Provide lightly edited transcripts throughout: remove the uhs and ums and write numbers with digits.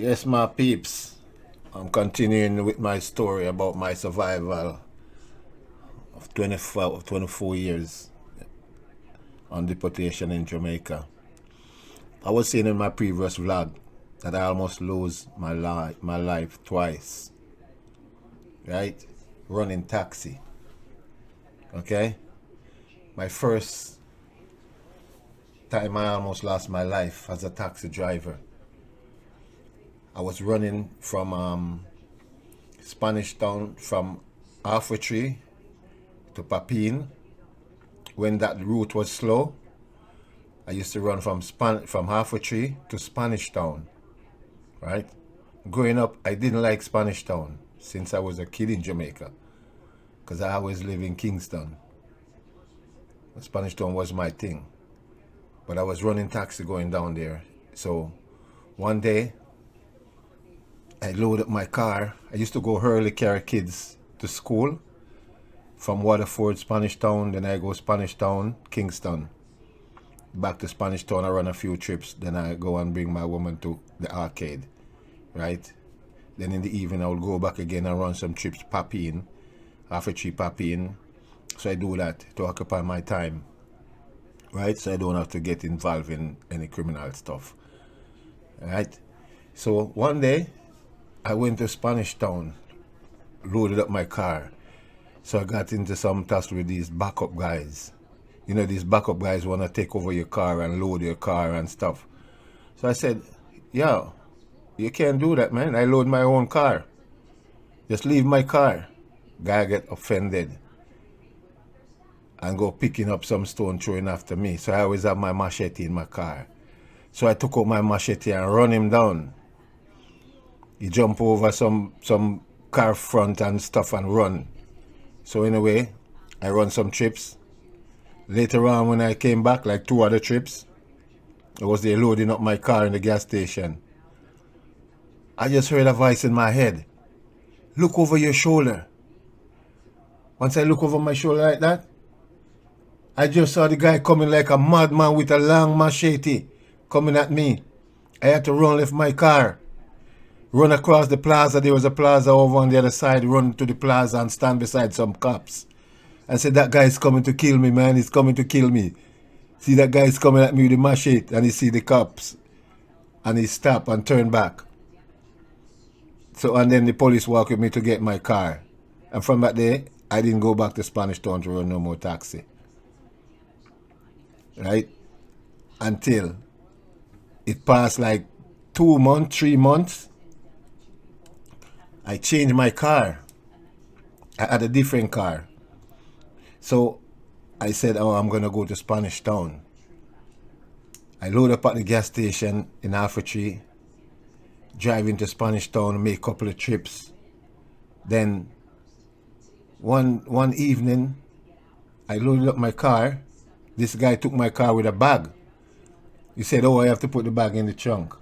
Yes, my peeps. I'm continuing with my story about my survival of 24 years on deportation in Jamaica. I was saying in my previous vlog that I almost lose my life twice, right? Running taxi, okay? My first time I almost lost my life as a taxi driver. I was running from Spanish Town from Halfway Tree to Papine. When that route was slow, I used to run from Halfway Tree to Spanish Town, right? Growing up, I didn't like Spanish Town since I was a kid in Jamaica because I always lived in Kingston. Spanish Town was my thing, but I was running taxi going down there. So one day, I loaded up my car. I used to go early, carry kids to school from Waterford, Spanish Town. Then I go Spanish Town, Kingston. Back to Spanish Town, I run a few trips. Then I go and bring my woman to the arcade, right? Then in the evening, I will go back again and run some trips, Papine, Halfway Tree, Papine. So I do that to occupy my time, right? So I don't have to get involved in any criminal stuff, right? So one day, I went to Spanish Town, loaded up my car. So I got into some tussle with these backup guys. You know, these backup guys want to take over your car and load your car and stuff. So I said, yo, you can't do that, man. I load my own car. Just leave my car. Guy get offended and go picking up some stone throwing after me. So I always have my machete in my car. So I took out my machete and run him down. He jump over some car front and stuff and run. So anyway, I run some trips. Later on when I came back, like 2 other trips, I was there loading up my car in the gas station. I just heard a voice in my head. Look over your shoulder. Once I look over my shoulder like that, I just saw the guy coming like a madman with a long machete coming at me. I had to run, left my car. Run across the plaza. There was a plaza over on the other side. Run to the plaza and stand beside some cops. And said, that guy is coming to kill me, man. He's coming to kill me. See, that guy is coming at me with a machete. And he see the cops. And he stop and turn back. So, and then the police walk with me to get my car. And from that day, I didn't go back to Spanish Town to run no more taxi. Right? Until it passed like 2 months, 3 months. I changed my car. I had a different car. So I said, oh, I'm going to go to Spanish Town. I load up at the gas station in Halfway Tree, drive into Spanish Town, make a couple of trips. Then one evening, I loaded up my car. This guy took my car with a bag. He said, oh, I have to put the bag in the trunk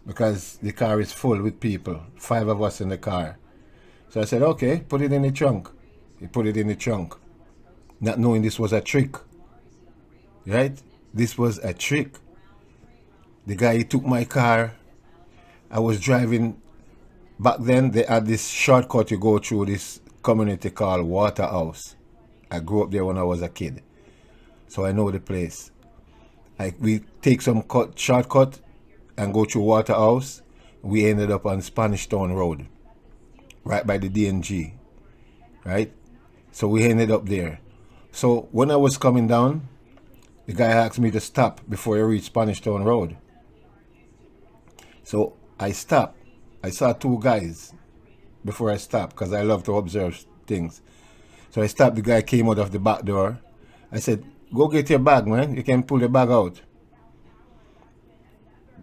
because the car is full with people, 5 of us in the car. So I said, okay, put it in the trunk. He put it in the trunk, not knowing this was a trick, right? This was a trick. The guy, he took my car. I was driving. Back then, they had this shortcut you go through this community called Waterhouse. I grew up there when I was a kid, so I know the place. We take some shortcut and go through Waterhouse. We ended up on Spanish Town Road, right by the DNG, right? So we ended up there. So when I was coming down, the guy asked me to stop before I reached Spanish Town Road. So I stopped. I saw 2 guys before I stopped because I love to observe things. So I stopped. The guy came out of the back door. I said, go get your bag, man. You can pull the bag out.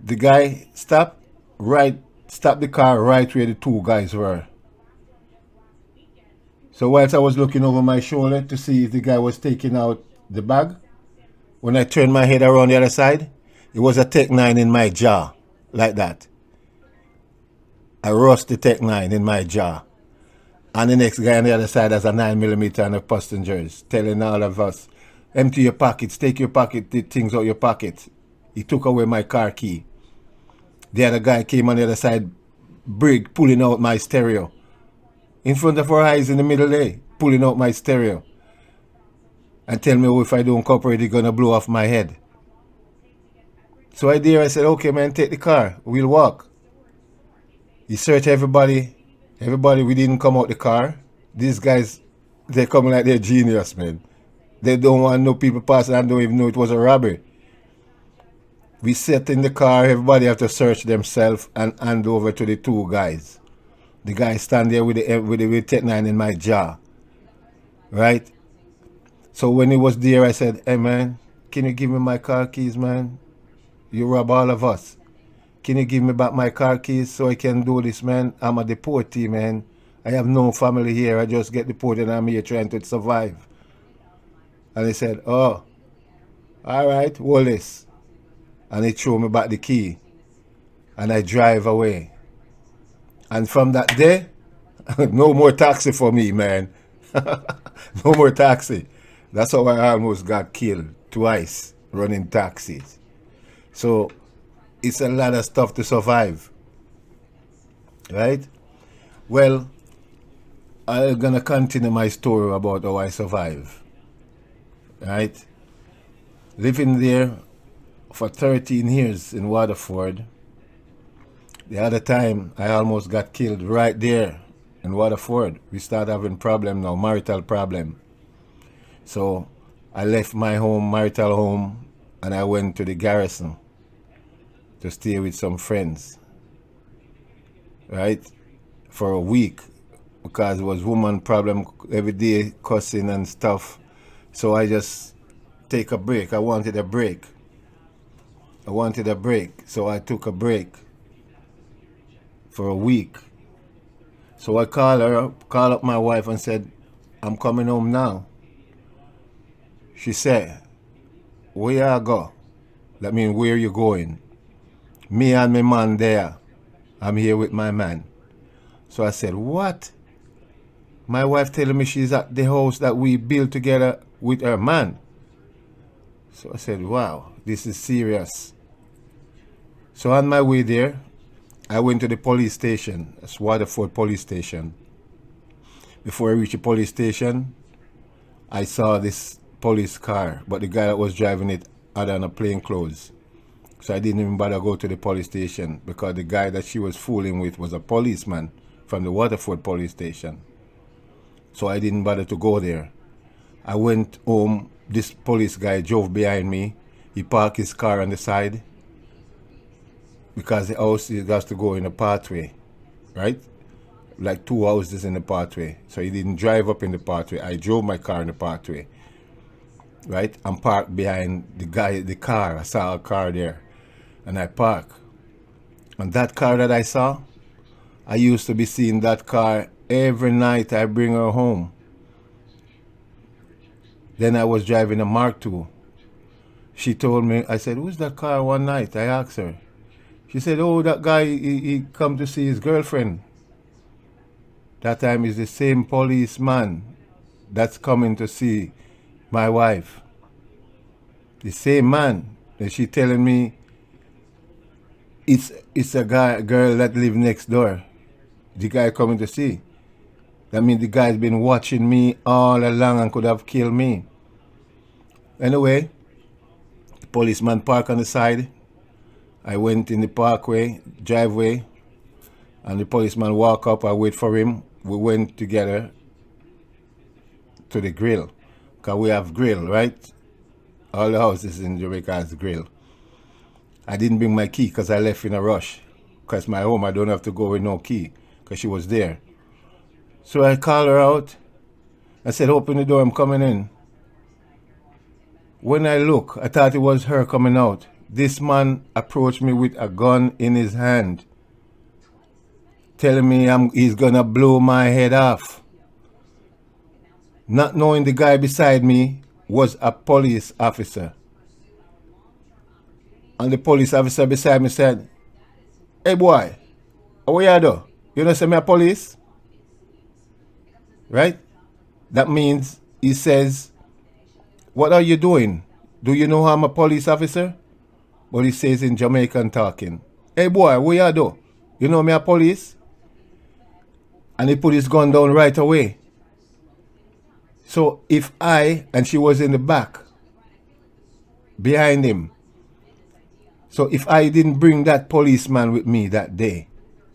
The guy stopped the car right where the 2 guys were. So whilst I was looking over my shoulder to see if the guy was taking out the bag, when I turned my head around the other side, it was a Tech 9 in my jaw, like that. I rust the Tech 9 in my jaw. And the next guy on the other side has a 9mm and a passengers, telling all of us, empty your pockets, take your pocket, the things out your pocket. He took away my car key. The other guy came on the other side, brig, pulling out my stereo. In front of our eyes in the middle there, pulling out my stereo. And tell me, oh, if I don't cooperate, it's going to blow off my head. So I said, okay, man, take the car. We'll walk. He searched everybody. Everybody, we didn't come out the car. These guys, they're coming like they're genius, man. They don't want no people passing and don't even know it was a robbery. We sat in the car. Everybody have to search themselves and hand over to the two guys. The guy stand there with the Tech 9 in my jaw. Right? So when he was there, I said, hey, man, can you give me my car keys, man? You rob all of us. Can you give me back my car keys so I can do this, man? I'm a deportee, man. I have no family here. I just get deported and I'm here trying to survive. And he said, oh, all right, hold this. And he threw me back the key. And I drive away. And from that day, no more taxi for me, man. No more taxi. That's how I almost got killed twice running taxis. So it's a lot of stuff to survive. Right? Well, I'm going to continue my story about how I survive. Right? Living there for 13 years in Waterford. The other time, I almost got killed right there in Waterford. We start having problem now, marital problem. So I left my home, marital home, and I went to the garrison to stay with some friends, right, for a week, because it was woman problem every day, cussing and stuff. So I just take a break. I wanted a break. So I took a break for a week. So I called up my wife and said, I'm coming home now. She said, where you go? That means, where you going? Me and my man there. I'm here with my man. So I said, what? My wife telling me she's at the house that we built together with her man. So I said, wow, this is serious. So on my way there, I went to the police station. That's Waterford police station. Before I reached the police station, I saw this police car, but the guy that was driving it had on a plain clothes. So I didn't even bother go to the police station, because the guy that she was fooling with was a policeman from the Waterford police station. So I didn't bother to go there. I went home. This police guy drove behind me. He parked his car on the side, because the house has to go in a pathway, right? Like 2 houses in the pathway. So he didn't drive up in the pathway. I drove my car in the pathway, right? I'm parked behind the car. I saw a car there, and I parked. And that car that I saw, I used to be seeing that car every night I bring her home. Then I was driving a Mark II. She told me, I said, who's that car one night? I asked her. She said, oh, that guy, he come to see his girlfriend. That time is the same policeman that's coming to see my wife. The same man. And she telling me it's a girl that live next door. The guy coming to see. That means the guy's been watching me all along and could have killed me. Anyway, the policeman parked on the side. I went in the driveway, and the policeman walked up. I wait for him. We went together to the grill, because we have grill, right? All the houses in Jamaica has grill. I didn't bring my key because I left in a rush, because my home I don't have to go with no key, because she was there. So I called her out. I said, open the door, I'm coming in. When I look, I thought it was her coming out. This man approached me with a gun in his hand, telling me he's gonna blow my head off. Not knowing the guy beside me was a police officer. And the police officer beside me said, hey boy, what you do? You don't say me a police? Right? That means he says, what are you doing? Do you know I'm a police officer? But he says in Jamaican talking, Hey boy, what you do? You know me a police? And he put his gun down right away. So if and she was in the back, behind him. So if I didn't bring that policeman with me that day,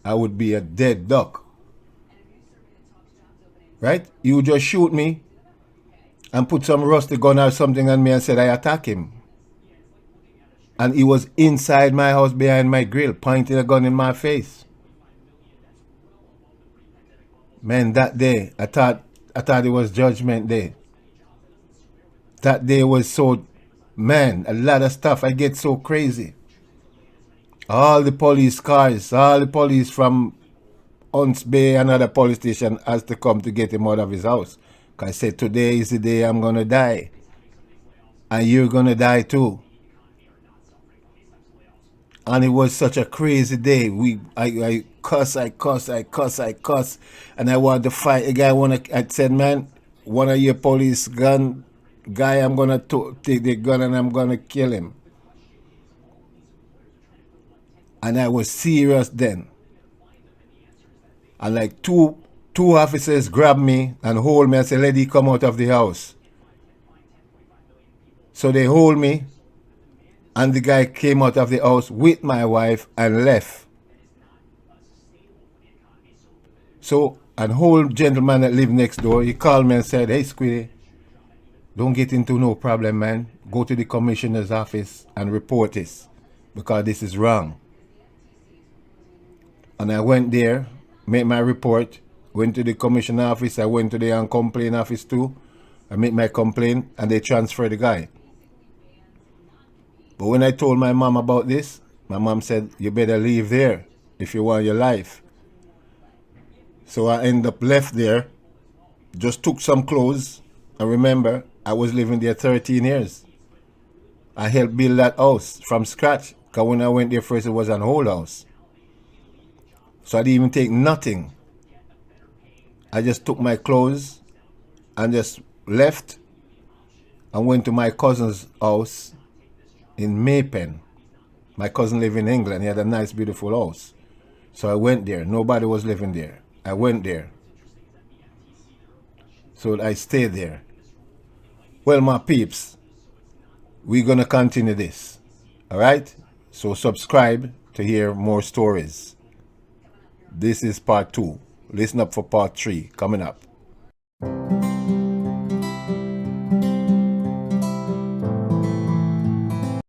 I would be a dead duck. Right? He would just shoot me and put some rusty gun or something on me and said I attack him. And he was inside my house behind my grill, pointing a gun in my face. Man, that day, I thought it was Judgment Day. That day was so, man, a lot of stuff. I get so crazy. All the police cars, all the police from Hunts Bay and other police station has to come to get him out of his house. Because I said, today is the day I'm going to die. And you're going to die too. And it was such a crazy day. I cuss. And I wanted to fight a guy. I said, man, one of your police guy, I'm going to take the gun and I'm going to kill him. And I was serious then. And like two officers grabbed me and hold me and said, lady, come out of the house. So they hold me. And the guy came out of the house with my wife and left. So an old gentleman that lived next door, he called me and said, hey, Squiddy, don't get into no problem, man. Go to the commissioner's office and report this because this is wrong. And I went there, made my report, went to the commissioner's office. I went to the complaint office too. I made my complaint and they transferred the guy. But when I told my mom about this, my mom said, you better leave there if you want your life. So I ended up left there, just took some clothes. And remember, I was living there 13 years. I helped build that house from scratch. Because when I went there first, it was an old house. So I didn't even take nothing. I just took my clothes and just left and went to my cousin's house in Maypen. My cousin lived in England. He had a nice, beautiful house. So I went there. Nobody was living there. I went there. So I stayed there. Well, my peeps, we're going to continue this. All right? So subscribe to hear more stories. This is part 2. Listen up for part 3 coming up.